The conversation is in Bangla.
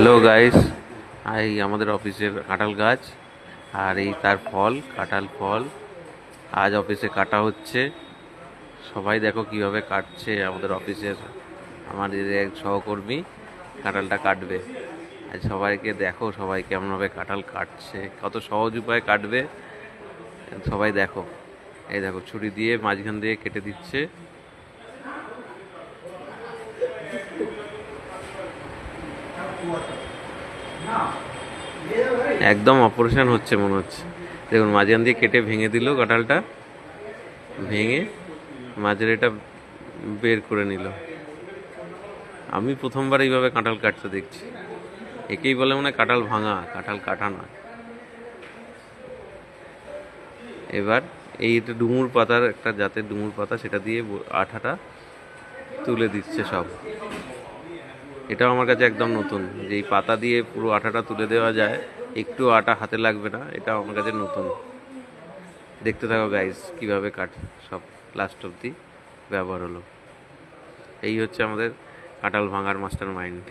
হ্যালো গাইস, এই আমাদের অফিসের কাঁঠাল গাছ আর এই তার ফল, কাঁঠাল ফল আজ অফিসে কাটা হচ্ছে। সবাই দেখো কিভাবে কাটছে। আমাদের অফিসের আমাদের এক সহকর্মী কাঁঠালটা কাটবে। আজ সবাইকে দেখো, সবাই কেমনভাবে কাঁঠাল কাটছে, কত সহজ উপায়ে কাটবে। সবাই দেখো, এই দেখো ছুরি দিয়ে মাঝখান দিয়ে কেটে দিচ্ছে। একদম অপারেশন হচ্ছে মনে হচ্ছে। দেখুন মাঝখান দিয়ে কেটে ভেঙে দিল কাঁঠালটা, ভেঙে মাঝের এটা বের করে নিল। আমি প্রথমবার এইভাবে কাঁঠাল কাটতে দেখছি। একেই বলে মনে হয় কাঁঠাল ভাঙা, কাঁঠাল কাটা নয়। এবার এই এটা ডুমুর পাতার একটা জাতের ডুমুর পাতা, সেটা দিয়ে আঠাটা তুলে দিচ্ছে সব। এটাও আমার কাছে একদম নতুন, যে এই পাতা দিয়ে পুরো আঠাটা তুলে দেওয়া যায়, একটু আটা হাতে লাগবে না। এটা আমার কাছে নতুন। দেখতে থাকো গাইস কিভাবে কাট সব লাস্ট অব্দি ব্যবহার হলো। এই হচ্ছে আমাদের কাঁঠাল ভাঙার মাস্টার মাইন্ড।